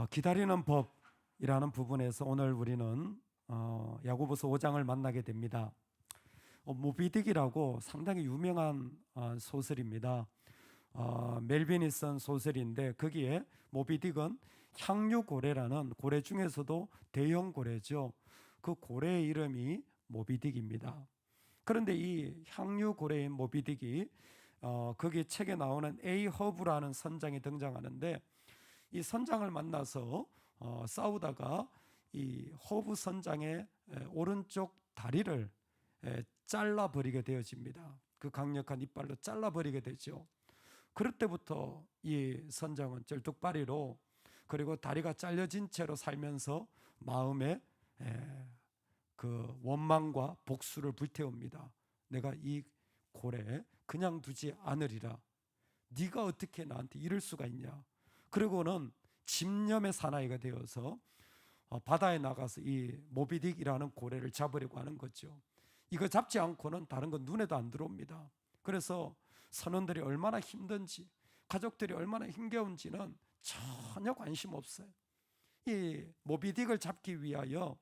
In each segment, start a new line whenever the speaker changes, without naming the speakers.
기다리는 법이라는 부분에서 오늘 우리는 야고보서 5장을 만나게 됩니다. 모비딕이라고 상당히 유명한 소설입니다. 멜빈이 쓴 소설인데 거기에 모비딕은 향유고래라는 고래 중에서도 대형 고래죠. 그 고래의 이름이 모비딕입니다. 그런데 이 향유고래인 모비딕이 거기 책에 나오는 에이허브라는 선장이 등장하는데 이 선장을 만나서 싸우다가 이 허브 선장의 오른쪽 다리를 잘라버리게 되어집니다. 그 강력한 이빨로 잘라버리게 되죠. 그럴 때부터 이 선장은 쩔뚝발이로, 그리고 다리가 잘려진 채로 살면서 마음에 그 원망과 복수를 불태웁니다. 내가 이 고래 그냥 두지 않으리라. 네가 어떻게 나한테 이럴 수가 있냐. 그리고는 집념의 사나이가 되어서 바다에 나가서 이 모비딕이라는 고래를 잡으려고 하는 거죠. 이거 잡지 않고는 다른 건 눈에도 안 들어옵니다. 그래서 선원들이 얼마나 힘든지, 가족들이 얼마나 힘겨운지는 전혀 관심 없어요. 이 모비딕을 잡기 위하여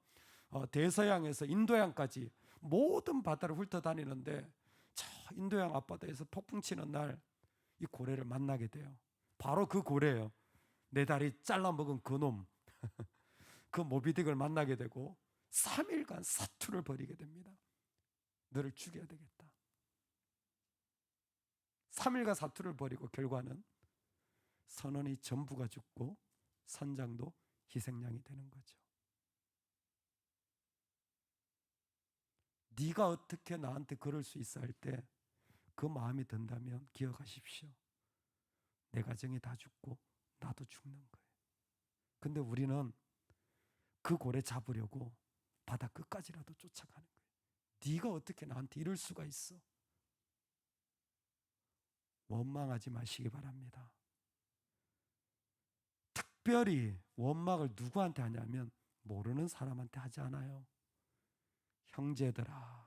대서양에서 인도양까지 모든 바다를 훑어다니는데 저 인도양 앞바다에서 폭풍 치는 날 이 고래를 만나게 돼요. 바로 그 고래예요. 내 다리 잘라먹은 그놈 그 모비딕을 만나게 되고 3일간 사투를 벌이게 됩니다. 너를 죽여야 되겠다. 3일간 사투를 벌이고 결과는 선원이 전부가 죽고 선장도 희생양이 되는 거죠. 네가 어떻게 나한테 그럴 수 있어 할 때 그 마음이 든다면 기억하십시오. 내 가정이 다 죽고 나도 죽는 거예요. 근데 우리는 그 고래 잡으려고 바다 끝까지라도 쫓아가는 거예요. 네가 어떻게 나한테 이럴 수가 있어. 원망하지 마시기 바랍니다. 특별히 원망을 누구한테 하냐면 모르는 사람한테 하지 않아요. 형제들아,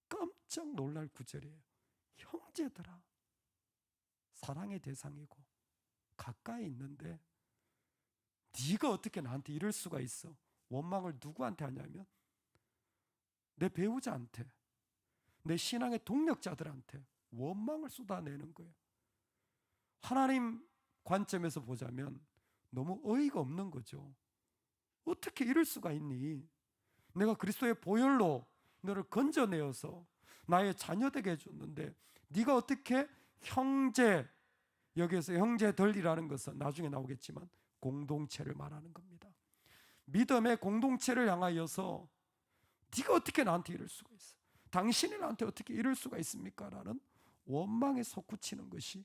깜짝 놀랄 구절이에요. 형제들아, 사랑의 대상이고 가까이 있는데 네가 어떻게 나한테 이럴 수가 있어. 원망을 누구한테 하냐면 내 배우자한테, 내 신앙의 동력자들한테 원망을 쏟아내는 거예요. 하나님 관점에서 보자면 너무 어이가 없는 거죠. 어떻게 이럴 수가 있니? 내가 그리스도의 보혈로 너를 건져내어서 나의 자녀 되게 해줬는데 네가 어떻게 형제, 여기에서 형제들이라는 것은 나중에 나오겠지만 공동체를 말하는 겁니다. 믿음의 공동체를 향하여서 네가 어떻게 나한테 이럴 수가 있어? 당신이 나한테 어떻게 이럴 수가 있습니까? 라는 원망에 솟구치는 것이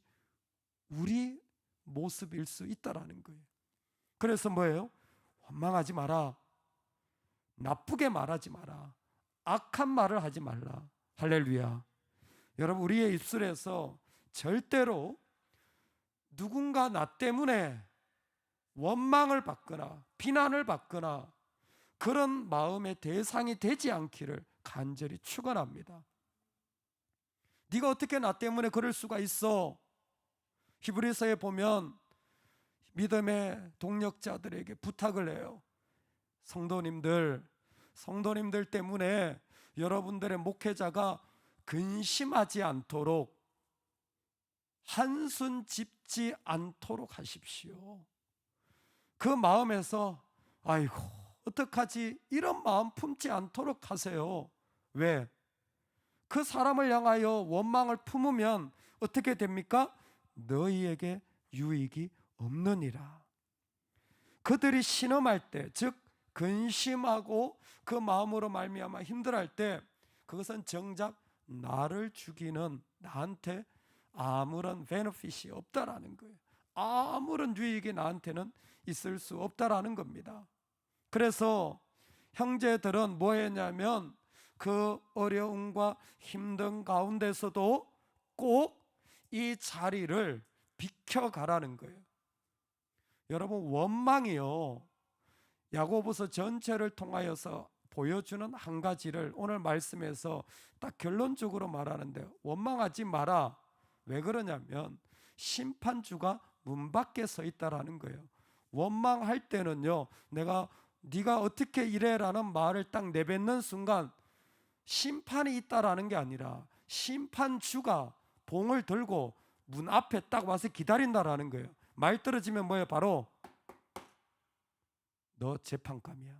우리 모습일 수 있다라는 거예요. 그래서 뭐예요? 원망하지 마라. 나쁘게 말하지 마라. 악한 말을 하지 말라. 할렐루야. 여러분, 우리의 입술에서 절대로 누군가 나 때문에 원망을 받거나 비난을 받거나 그런 마음의 대상이 되지 않기를 간절히 축원합니다. 네가 어떻게 나 때문에 그럴 수가 있어? 히브리서에 보면 믿음의 동력자들에게 부탁을 해요. 성도님들 때문에 여러분들의 목회자가 근심하지 않도록, 한순 짚지 않도록 하십시오. 그 마음에서 아이고 어떡하지, 이런 마음 품지 않도록 하세요. 왜? 그 사람을 향하여 원망을 품으면 어떻게 됩니까? 너희에게 유익이 없느니라. 그들이 신음할 때, 즉 근심하고 그 마음으로 말미암아 힘들어할 때 그것은 정작 나를 죽이는, 나한테 아무런 베너핏이 없다라는 거예요. 아무런 유익이 나한테는 있을 수 없다라는 겁니다. 그래서 형제들은 뭐 했냐면 그 어려움과 힘든 가운데서도 꼭 이 자리를 비켜가라는 거예요. 여러분, 원망이요, 야고보서 전체를 통하여서 보여주는 한 가지를 오늘 말씀에서 딱 결론적으로 말하는데, 원망하지 마라. 왜 그러냐면 심판주가 문 밖에 서 있다라는 거예요. 원망할 때는요, 네가 어떻게 이래라는 말을 딱 내뱉는 순간 심판이 있다라는 게 아니라 심판주가 봉을 들고 문 앞에 딱 와서 기다린다라는 거예요. 말 떨어지면 뭐예요? 바로 너 재판감이야.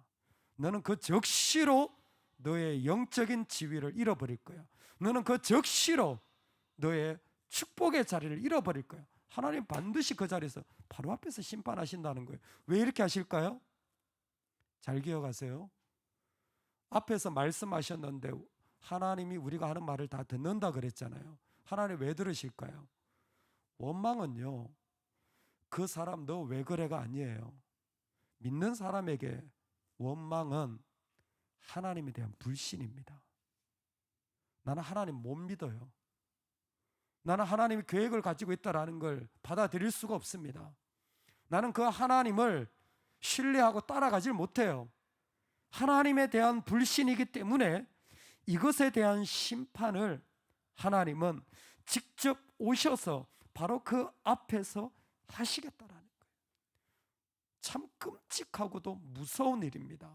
너는 그 적시로 너의 영적인 지위를 잃어버릴 거야. 너는 그 적시로 너의 축복의 자리를 잃어버릴 거야. 하나님 반드시 그 자리에서 바로 앞에서 심판하신다는 거예요. 왜 이렇게 하실까요? 잘 기억하세요. 앞에서 말씀하셨는데 하나님이 우리가 하는 말을 다 듣는다 그랬잖아요. 하나님 왜 들으실까요? 원망은요, 그 사람 너 왜 그래가 아니에요. 믿는 사람에게 원망은 하나님에 대한 불신입니다. 나는 하나님 못 믿어요. 나는 하나님이 계획을 가지고 있다는 걸 받아들일 수가 없습니다. 나는 그 하나님을 신뢰하고 따라가질 못해요. 하나님에 대한 불신이기 때문에 이것에 대한 심판을 하나님은 직접 오셔서 바로 그 앞에서 하시겠다라는 거예요. 참 끔찍하고도 무서운 일입니다.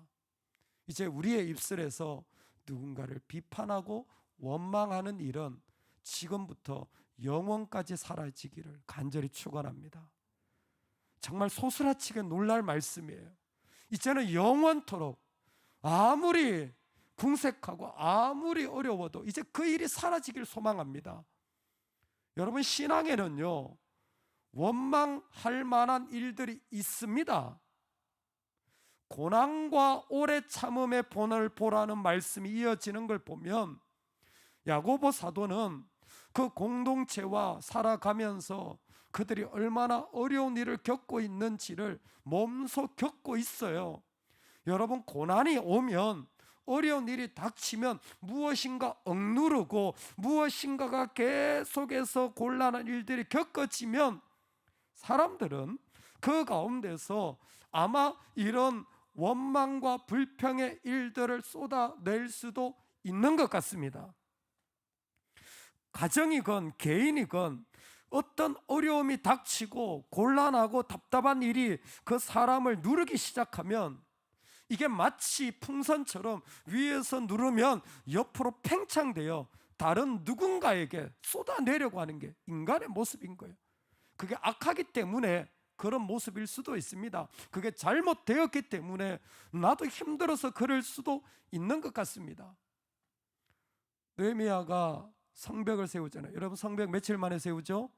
이제 우리의 입술에서 누군가를 비판하고 원망하는 일은 지금부터 영원까지 사라지기를 간절히 축원합니다. 정말 소스라치게 놀랄 말씀이에요. 이제는 영원토록 아무리 궁색하고 아무리 어려워도 이제 그 일이 사라지길 소망합니다. 여러분, 신앙에는요, 원망할 만한 일들이 있습니다. 고난과 오래 참음의 본을 보라는 말씀이 이어지는 걸 보면 야고보 사도는 그 공동체와 살아가면서 그들이 얼마나 어려운 일을 겪고 있는지를 몸소 겪고 있어요. 여러분, 고난이 오면, 어려운 일이 닥치면 무엇인가 억누르고 무엇인가가 계속해서 곤란한 일들이 겪어지면 사람들은 그 가운데서 아마 이런 원망과 불평의 일들을 쏟아낼 수도 있는 것 같습니다. 가정이건 개인이건 어떤 어려움이 닥치고 곤란하고 답답한 일이 그 사람을 누르기 시작하면 이게 마치 풍선처럼 위에서 누르면 옆으로 팽창되어 다른 누군가에게 쏟아내려고 하는 게 인간의 모습인 거예요. 그게 악하기 때문에 그런 모습일 수도 있습니다. 그게 잘못되었기 때문에 나도 힘들어서 그럴 수도 있는 것 같습니다. 느헤미야가 성벽을 세우잖아요. 여러분, 성벽 며칠 만에 세우죠?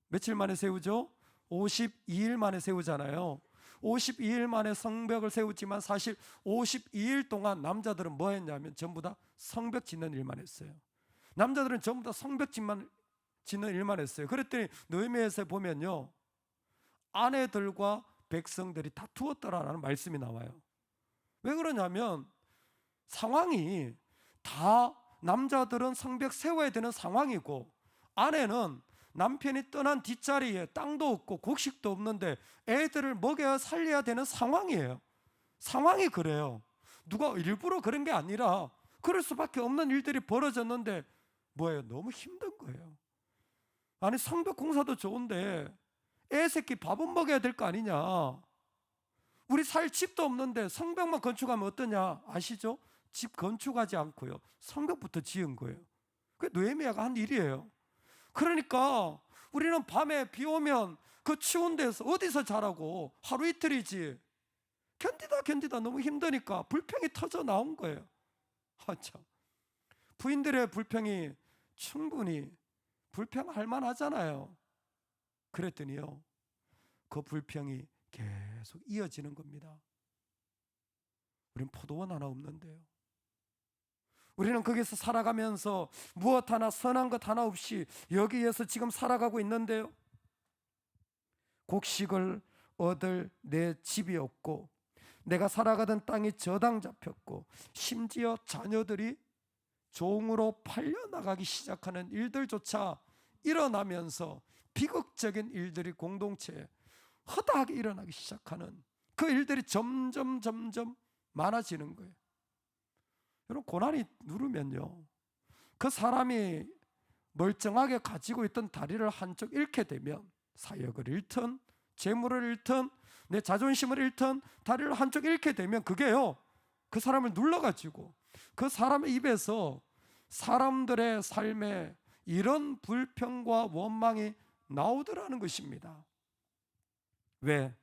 며칠 만에 세우죠? 52일 만에 세우잖아요. 52일 만에 성벽을 세우지만 사실 52일 동안 남자들은 뭐 했냐면 전부 다 성벽 짓는 일만 했어요. 남자들은 전부 다 성벽 짓는 일만 했어요. 그랬더니 느헤미야에서 보면요, 아내들과 백성들이 다투었더라라는 말씀이 나와요. 왜 그러냐면 상황이 다 남자들은 성벽 세워야 되는 상황이고 아내는 남편이 떠난 뒷자리에 땅도 없고 곡식도 없는데 애들을 먹여 살려야 되는 상황이에요. 상황이 그래요. 누가 일부러 그런 게 아니라 그럴 수밖에 없는 일들이 벌어졌는데 뭐예요? 너무 힘든 거예요. 아니, 성벽 공사도 좋은데 애 새끼 밥은 먹여야 될 거 아니냐. 우리 살 집도 없는데 성벽만 건축하면 어떠냐 아시죠? 집 건축하지 않고요, 성벽부터 지은 거예요. 그게 느헤미야가 한 일이에요. 그러니까 우리는 밤에 비 오면 그 추운 데서 어디서 자라고, 하루 이틀이지. 견디다 너무 힘드니까 불평이 터져 나온 거예요. 참. 부인들의 불평이 충분히 불평할 만하잖아요. 그랬더니요, 그 불평이 계속 이어지는 겁니다. 우린 포도원 하나 없는데요. 우리는 거기서 살아가면서 무엇 하나 선한 것 하나 없이 여기에서 지금 살아가고 있는데요. 곡식을 얻을 내 집이 없고 내가 살아가던 땅이 저당 잡혔고 심지어 자녀들이 종으로 팔려나가기 시작하는 일들조차 일어나면서 비극적인 일들이 공동체에 허다하게 일어나기 시작하는 그 일들이 점점 많아지는 거예요. 여러분, 고난이 누르면요, 그 사람이 멀쩡하게 가지고 있던 다리를 한쪽 잃게 되면 사역을 잃든 재물을 잃든 내 자존심을 잃든 다리를 한쪽 잃게 되면 그게요, 그 사람을 눌러가지고 그 사람의 입에서 사람들의 삶에 이런 불평과 원망이 나오더라는 것입니다. 왜?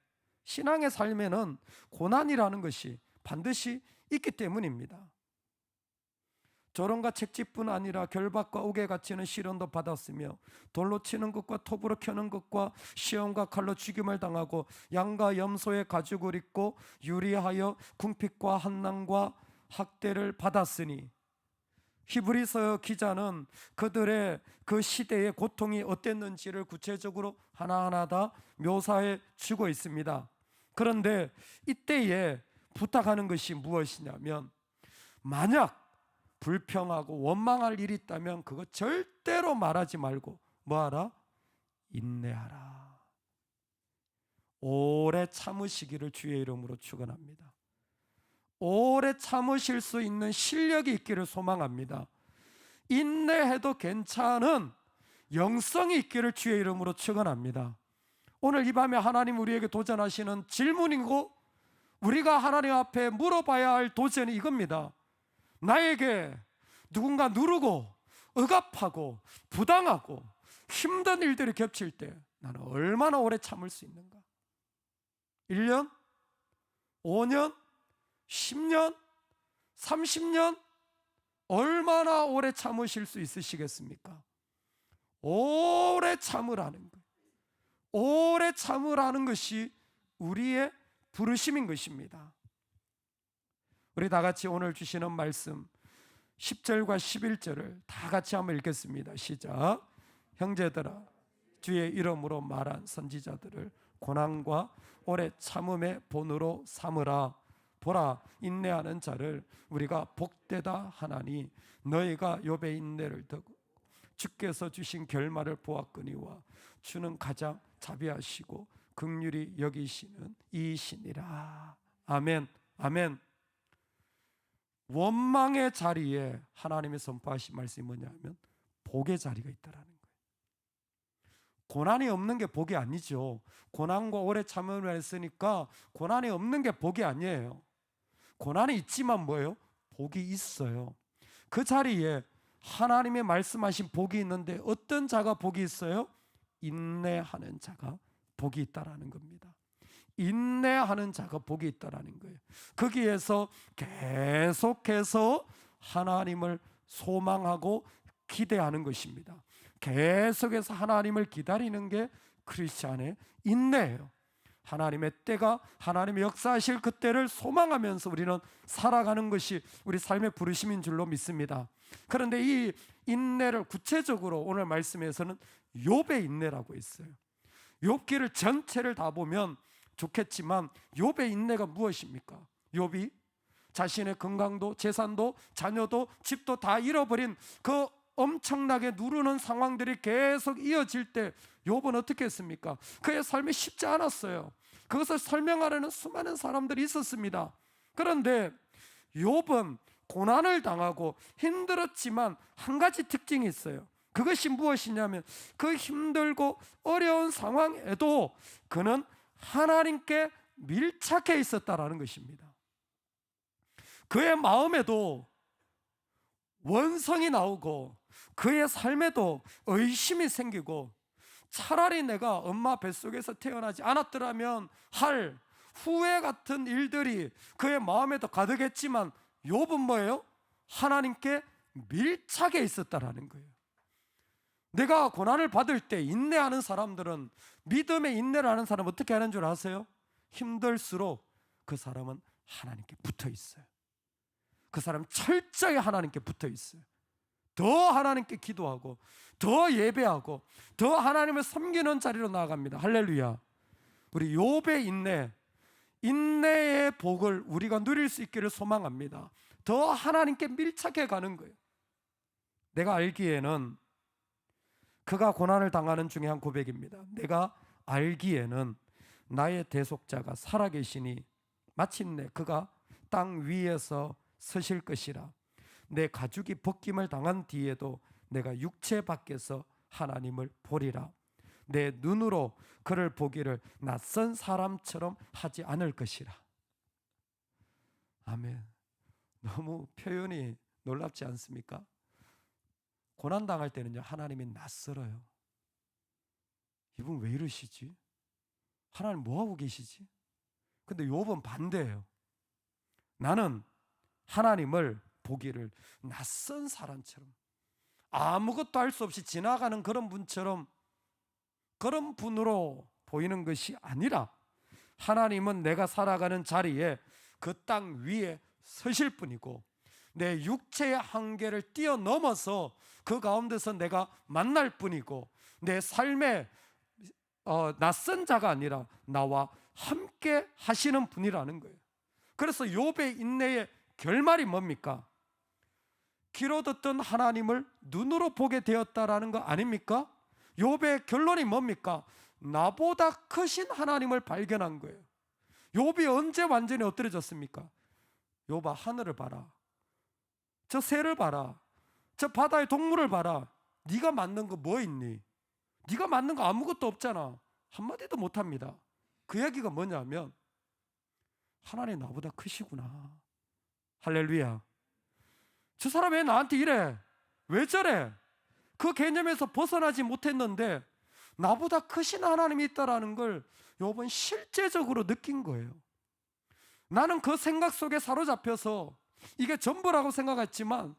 신앙의 삶에는 고난이라는 것이 반드시 있기 때문입니다. 조롱과 책짓뿐 아니라 결박과 옥에 갇히는 시련도 받았으며 돌로 치는 것과 톱으로 켜는 것과 시험과 칼로 죽임을 당하고 양과 염소의 가죽을 입고 유리하여 궁핍과 한난과 학대를 받았으니, 히브리서 기자는 그들의 그 시대의 고통이 어땠는지를 구체적으로 하나하나 다 묘사해 주고 있습니다. 그런데 이때에 부탁하는 것이 무엇이냐면, 만약 불평하고 원망할 일이 있다면 그거 절대로 말하지 말고 뭐하라? 인내하라. 오래 참으시기를 주의 이름으로 축원합니다. 오래 참으실 수 있는 실력이 있기를 소망합니다. 인내해도 괜찮은 영성이 있기를 주의 이름으로 축원합니다. 오늘 이 밤에 하나님 우리에게 도전하시는 질문이고 우리가 하나님 앞에 물어봐야 할 도전이 이겁니다. 나에게 누군가 누르고 억압하고 부당하고 힘든 일들이 겹칠 때 나는 얼마나 오래 참을 수 있는가? 1년? 5년? 10년? 30년? 얼마나 오래 참으실 수 있으시겠습니까? 오래 참으라는 것, 오래 참으라는 것이 우리의 부르심인 것입니다. 우리 다 같이 오늘 주시는 말씀 10절과 11절을 다 같이 한번 읽겠습니다. 시작. 형제들아, 주의 이름으로 말한 선지자들을 고난과 오래 참음의 본으로 삼으라. 보라, 인내하는 자를 우리가 복되다 하나니 너희가 욥의 인내를 듣고 주께서 주신 결말을 보았거니와 주는 가장 자비하시고 긍휼히 여기시는 이이시니라. 아멘. 아멘. 원망의 자리에 하나님의 선포하신 말씀이 뭐냐면 복의 자리가 있다라는 거예요. 고난이 없는 게 복이 아니죠. 고난과 오래 참음을 했으니까 고난이 없는 게 복이 아니에요. 고난이 있지만 뭐예요? 복이 있어요. 그 자리에 하나님의 말씀하신 복이 있는데 어떤 자가 복이 있어요? 인내하는 자가 복이 있다라는 겁니다. 인내하는 자가 복이 있다라는 거예요. 거기에서 계속해서 하나님을 소망하고 기대하는 것입니다. 계속해서 하나님을 기다리는 게 크리스찬의 인내예요. 하나님의 때가, 하나님의 역사하실 그 때를 소망하면서 우리는 살아가는 것이 우리 삶의 부르심인 줄로 믿습니다. 그런데 이 인내를 구체적으로 오늘 말씀에서는 욥의 인내라고 했어요. 욥기를 전체를 다 보면 좋겠지만 욥의 인내가 무엇입니까? 욥이 자신의 건강도 재산도 자녀도 집도 다 잃어버린 그 엄청나게 누르는 상황들이 계속 이어질 때 욥은 어떻게 했습니까? 그의 삶이 쉽지 않았어요. 그것을 설명하려는 수많은 사람들이 있었습니다. 그런데 욥은 고난을 당하고 힘들었지만 한 가지 특징이 있어요. 그것이 무엇이냐면 그 힘들고 어려운 상황에도 그는 하나님께 밀착해 있었다라는 것입니다. 그의 마음에도 원성이 나오고 그의 삶에도 의심이 생기고 차라리 내가 엄마 뱃속에서 태어나지 않았더라면 할 후회 같은 일들이 그의 마음에도 가득했지만 욥은 뭐예요? 하나님께 밀착해 있었다라는 거예요. 내가 고난을 받을 때 인내하는 사람들은, 믿음의 인내를 하는 사람은 어떻게 하는 줄 아세요? 힘들수록 그 사람은 하나님께 붙어 있어요. 그 사람 철저히 하나님께 붙어 있어요. 더 하나님께 기도하고 더 예배하고 더 하나님을 섬기는 자리로 나아갑니다. 할렐루야. 우리 욥의 인내의 복을 우리가 누릴 수 있기를 소망합니다. 더 하나님께 밀착해 가는 거예요. 내가 알기에는 그가 고난을 당하는 중에 한 고백입니다. 내가 알기에는 나의 대속자가 살아계시니 마침내 그가 땅 위에서 서실 것이라. 내 가죽이 벗김을 당한 뒤에도 내가 육체 밖에서 하나님을 보리라. 내 눈으로 그를 보기를 낯선 사람처럼 하지 않을 것이라. 아멘. 너무 표현이 놀랍지 않습니까? 고난당할 때는요, 하나님이 낯설어요. 이분 왜 이러시지? 하나님 뭐하고 계시지? 근데 욥은 반대예요. 나는 하나님을 보기를 낯선 사람처럼, 아무것도 할 수 없이 지나가는 그런 분처럼, 그런 분으로 보이는 것이 아니라 하나님은 내가 살아가는 자리에 그 땅 위에 서실 분이고, 내 육체의 한계를 뛰어넘어서 그 가운데서 내가 만날 뿐이고, 내 삶에 낯선 자가 아니라 나와 함께 하시는 분이라는 거예요. 그래서 욥의 인내의 결말이 뭡니까? 귀로 듣던 하나님을 눈으로 보게 되었다라는 거 아닙니까? 욥의 결론이 뭡니까? 나보다 크신 하나님을 발견한 거예요. 욥이 언제 완전히 엎드려졌습니까? 욥아, 하늘을 봐라, 저 새를 봐라, 저 바다의 동물을 봐라. 네가 만든 거 뭐 있니? 네가 만든 거 아무것도 없잖아. 한마디도 못합니다. 그 얘기가 뭐냐면 하나님 나보다 크시구나. 할렐루야. 저 사람 왜 나한테 이래? 왜 저래? 그 개념에서 벗어나지 못했는데 나보다 크신 하나님이 있다라는 걸 욥은 실제적으로 느낀 거예요. 나는 그 생각 속에 사로잡혀서 이게 전부라고 생각했지만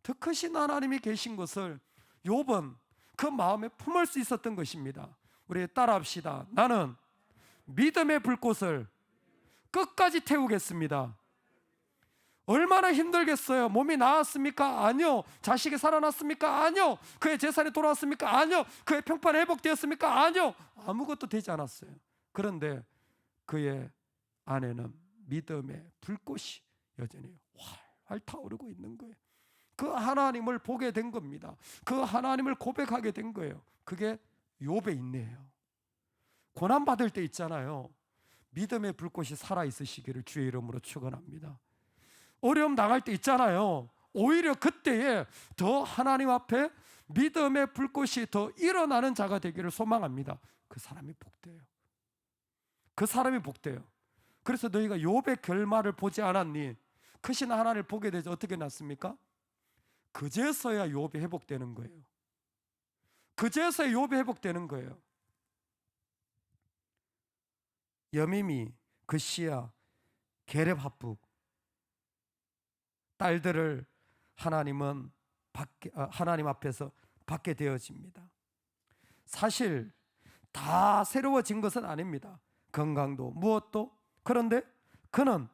더 크신 하나님이 계신 것을 욥은 그 마음에 품을 수 있었던 것입니다. 우리 따라합시다. 나는 믿음의 불꽃을 끝까지 태우겠습니다. 얼마나 힘들겠어요? 몸이 나았습니까? 아니요. 자식이 살아났습니까? 아니요. 그의 재산이 돌아왔습니까? 아니요. 그의 평판이 회복되었습니까? 아니요. 아무것도 되지 않았어요. 그런데 그의 안에는 믿음의 불꽃이 여전히 활활 타오르고 있는 거예요. 그 하나님을 보게 된 겁니다. 그 하나님을 고백하게 된 거예요. 그게 욥의 인내예요. 고난받을 때 있잖아요, 믿음의 불꽃이 살아있으시기를 주의 이름으로 축원합니다. 어려움 당할 때 있잖아요, 오히려 그때에 더 하나님 앞에 믿음의 불꽃이 더 일어나는 자가 되기를 소망합니다. 그 사람이 복돼요. 그 사람이 복돼요. 그래서 너희가 욥의 결말을 보지 않았니? 크신 하나님을 보게 되죠. 어떻게 났습니까? 그제서야 욥이 회복되는 거예요. 그제서야 욥이 회복되는 거예요. 여밈이, 그시야, 게렙 합북 딸들을 하나님 앞에서 받게 되어집니다. 사실 다 새로워진 것은 아닙니다. 건강도 무엇도. 그런데 그는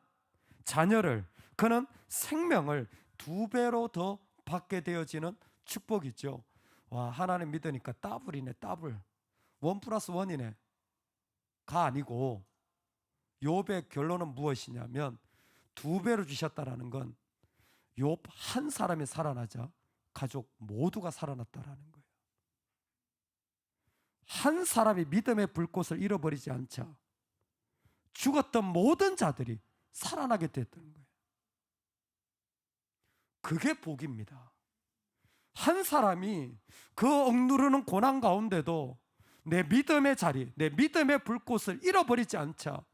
그는 생명을 2배로 더 받게 되어지는 축복이죠. 와, 하나님 믿으니까 더블이네. 더블. 1+1이네 가 아니고, 욥의 결론은 무엇이냐면 2배로 주셨다라는 건 욥 한 사람이 살아나자 가족 모두가 살아났다라는 거예요. 한 사람이 믿음의 불꽃을 잃어버리지 않자 죽었던 모든 자들이 살아나게 됐다는 거예요. 그게 복입니다. 한 사람이 그 억누르는 고난 가운데도 내 믿음의 자리, 내 믿음의 불꽃을 잃어버리지 않자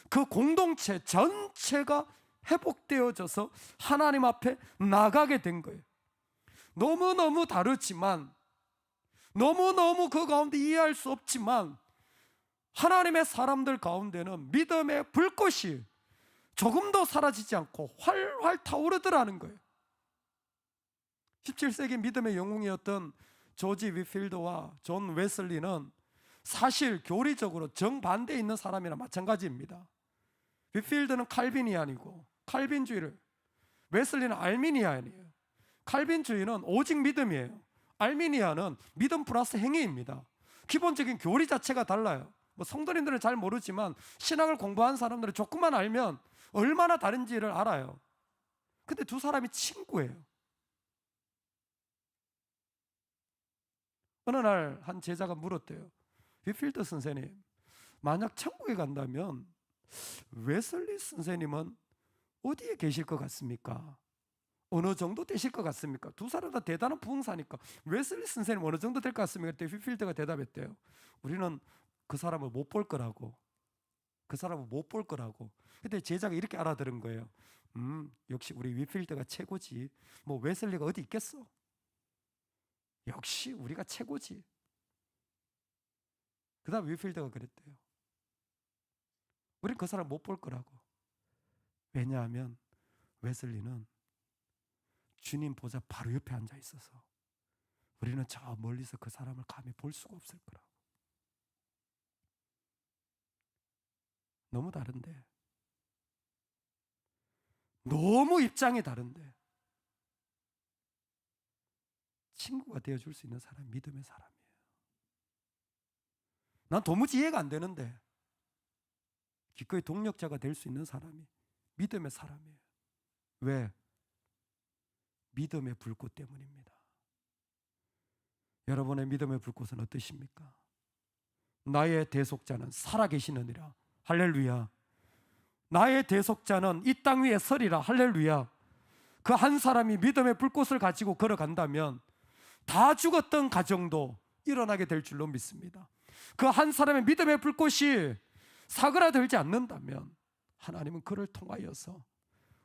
그 공동체 전체가 회복되어져서 하나님 앞에 나가게 된 거예요. 너무너무 다르지만, 너무너무 그 가운데 이해할 수 없지만, 하나님의 사람들 가운데는 믿음의 불꽃이 조금도 사라지지 않고 활활 타오르더라는 거예요. 17세기 믿음의 영웅이었던 조지 위필드와 존 웨슬리는 사실 교리적으로 정반대에 있는 사람이나 마찬가지입니다. 위필드는 칼빈이안이고 칼빈주의를, 웨슬리는 알미니안이에요. 칼빈주의는 오직 믿음이에요. 알미니안은 믿음 플러스 행위입니다. 기본적인 교리 자체가 달라요. 성도님들은 잘 모르지만 신앙을 공부한 사람들은 조금만 알면 얼마나 다른지를 알아요. 근데 두 사람이 친구예요. 어느 날 한 제자가 물었대요. 위필드 선생님, 만약 천국에 간다면 웨슬리 선생님은 어디에 계실 것 같습니까? 어느 정도 되실 것 같습니까? 두 사람 다 대단한 부흥사니까 웨슬리 선생님 어느 정도 될 것 같습니까? 그때 휘필드가 대답했대요. 우리는 그 사람을 못 볼 거라고. 그 사람을 못 볼 거라고. 그때 제자가 이렇게 알아들은 거예요. 역시 우리 휘필드가 최고지. 뭐 웨슬리가 어디 있겠어? 역시 우리가 최고지. 그 다음 휘필드가 그랬대요. 우린 그 사람 못 볼 거라고. 왜냐하면 웨슬리는 주님 보좌 바로 옆에 앉아 있어서 우리는 저 멀리서 그 사람을 감히 볼 수가 없을 거라고. 너무 다른데, 너무 입장이 다른데 친구가 되어줄 수 있는 사람이 믿음의 사람이에요. 난 도무지 이해가 안 되는데 기꺼이 동력자가 될 수 있는 사람이 믿음의 사람이에요. 왜? 믿음의 불꽃 때문입니다. 여러분의 믿음의 불꽃은 어떠십니까? 나의 대속자는 살아계시느니라. 할렐루야. 나의 대속자는 이 땅 위에 서리라. 할렐루야. 그 한 사람이 믿음의 불꽃을 가지고 걸어간다면 다 죽었던 가정도 일어나게 될 줄로 믿습니다. 그 한 사람의 믿음의 불꽃이 사그라들지 않는다면 하나님은 그를 통하여서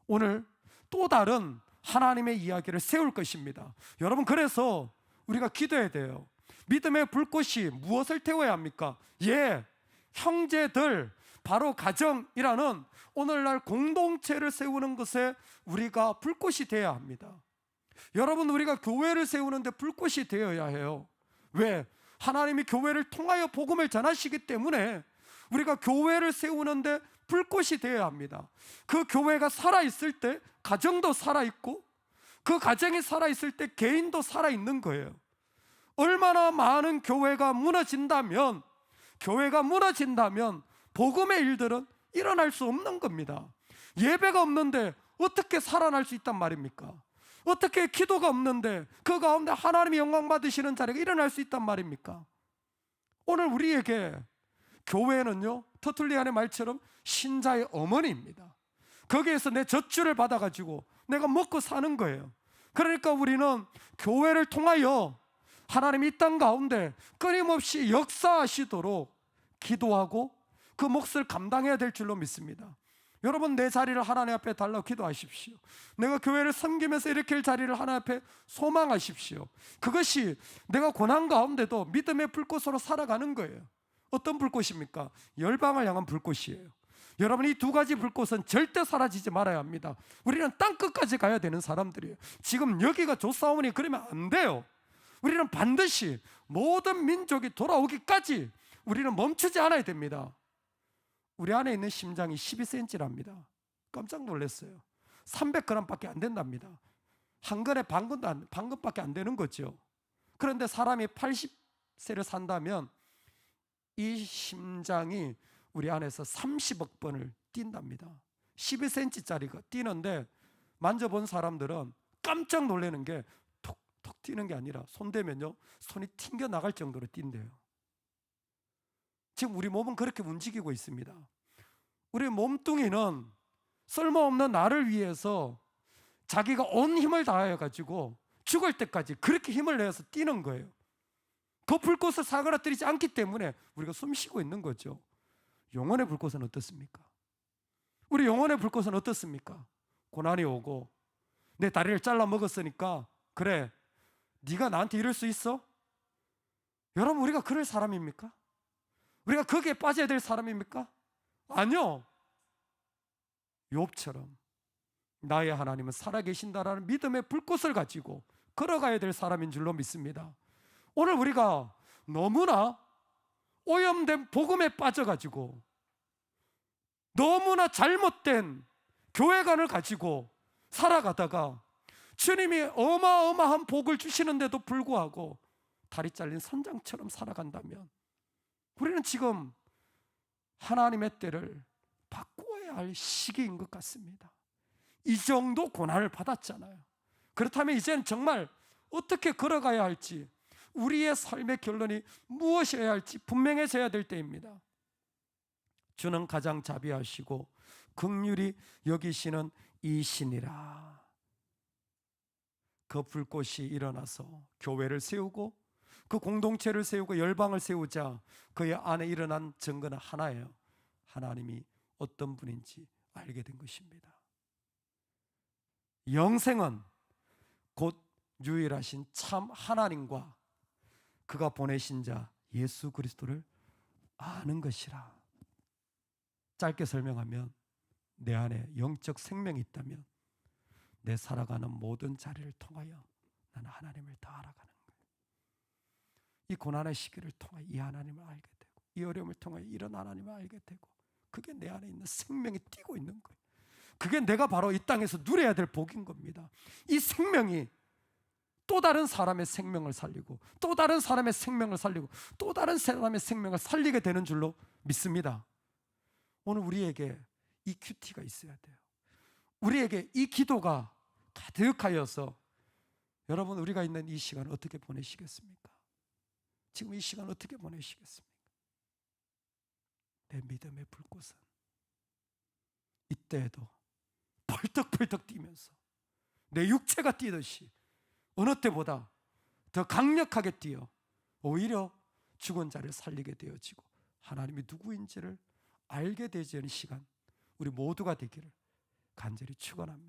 오늘 또 다른 하나님의 이야기를 세울 것입니다. 여러분, 그래서 우리가 기도해야 돼요. 믿음의 불꽃이 무엇을 태워야 합니까? 형제들, 바로 가정이라는 오늘날 공동체를 세우는 것에 우리가 불꽃이 되어야 합니다. 여러분, 우리가 교회를 세우는데 불꽃이 되어야 해요. 왜? 하나님이 교회를 통하여 복음을 전하시기 때문에 우리가 교회를 세우는데 불꽃이 되어야 합니다. 그 교회가 살아있을 때 가정도 살아있고 그 가정이 살아있을 때 개인도 살아있는 거예요. 얼마나 많은 교회가 무너진다면 복음의 일들은 일어날 수 없는 겁니다. 예배가 없는데 어떻게 살아날 수 있단 말입니까? 어떻게 기도가 없는데 그 가운데 하나님이 영광 받으시는 자리가 일어날 수 있단 말입니까? 오늘 우리에게 교회는요, 터툴리안의 말처럼 신자의 어머니입니다. 거기에서 내 젖줄을 받아가지고 내가 먹고 사는 거예요. 그러니까 우리는 교회를 통하여 하나님이 이 땅 가운데 끊임없이 역사하시도록 기도하고 그 몫을 감당해야 될 줄로 믿습니다. 여러분, 내 자리를 하나님 앞에 달라고 기도하십시오. 내가 교회를 섬기면서 일으킬 자리를 하나님 앞에 소망하십시오. 그것이 내가 고난 가운데도 믿음의 불꽃으로 살아가는 거예요. 어떤 불꽃입니까? 열방을 향한 불꽃이에요. 여러분, 이 두 가지 불꽃은 절대 사라지지 말아야 합니다. 우리는 땅끝까지 가야 되는 사람들이에요. 지금 여기가 좋사오니 그러면 안 돼요. 우리는 반드시 모든 민족이 돌아오기까지 우리는 멈추지 않아야 됩니다. 우리 안에 있는 심장이 12cm랍니다. 깜짝 놀랐어요. 300g밖에 안 된답니다. 한 근에 반근밖에 안 되는 거죠. 그런데 사람이 80세를 산다면 이 심장이 우리 안에서 30억 번을 뛴답니다. 12cm짜리가 뛰는데 만져본 사람들은 깜짝 놀라는 게 톡톡 뛰는 게 아니라 손대면요, 손이 튕겨 나갈 정도로 뛴대요. 지금 우리 몸은 그렇게 움직이고 있습니다. 우리 몸뚱이는 쓸모없는 나를 위해서 자기가 온 힘을 다해가지고 죽을 때까지 그렇게 힘을 내서 뛰는 거예요. 그 불꽃을 사그라뜨리지 않기 때문에 우리가 숨 쉬고 있는 거죠. 영혼의 불꽃은 어떻습니까? 우리 영혼의 불꽃은 어떻습니까? 고난이 오고 내 다리를 잘라 먹었으니까 그래, 네가 나한테 이럴 수 있어? 여러분, 우리가 그럴 사람입니까? 우리가 거기에 빠져야 될 사람입니까? 아니요. 욥처럼 나의 하나님은 살아계신다라는 믿음의 불꽃을 가지고 걸어가야 될 사람인 줄로 믿습니다. 오늘 우리가 너무나 오염된 복음에 빠져가지고 너무나 잘못된 교회관을 가지고 살아가다가 주님이 어마어마한 복을 주시는데도 불구하고 다리 잘린 선장처럼 살아간다면 우리는 지금 하나님의 때를 바꾸어야 할 시기인 것 같습니다. 이 정도 고난을 받았잖아요. 그렇다면 이제는 정말 어떻게 걸어가야 할지, 우리의 삶의 결론이 무엇이어야 할지 분명해져야 될 때입니다. 주는 가장 자비하시고 긍휼히 여기시는 이시니라. 그 불꽃이 일어나서 교회를 세우고 그 공동체를 세우고 열방을 세우자 그의 안에 일어난 증거는 하나예요. 하나님이 어떤 분인지 알게 된 것입니다. 영생은 곧 유일하신 참 하나님과 그가 보내신 자 예수 그리스도를 아는 것이라. 짧게 설명하면 내 안에 영적 생명이 있다면 내 살아가는 모든 자리를 통하여 나는 하나님을 더 알아가는 거예요. 이 고난의 시기를 통하여 이 하나님을 알게 되고 이 어려움을 통하여 이런 하나님을 알게 되고 그게 내 안에 있는 생명이 뛰고 있는 거예요. 그게 내가 바로 이 땅에서 누려야 될 복인 겁니다. 이 생명이 또 다른 사람의 생명을 살리고 또 다른 사람의 생명을 살리고 또 다른 사람의 생명을 살리게 되는 줄로 믿습니다. 오늘 우리에게 이 큐티가 있어야 돼요. 우리에게 이 기도가 가득하여서 여러분 우리가 있는 이 시간 어떻게 보내시겠습니까? 지금 이 시간 어떻게 보내시겠습니까? 내 믿음의 불꽃은 이때에도 펄떡펄떡 뛰면서 내 육체가 뛰듯이 어느 때보다 더 강력하게 뛰어 오히려 죽은 자를 살리게 되어지고 하나님이 누구인지를 알게 되지는 시간 우리 모두가 되기를 간절히 축원합니다.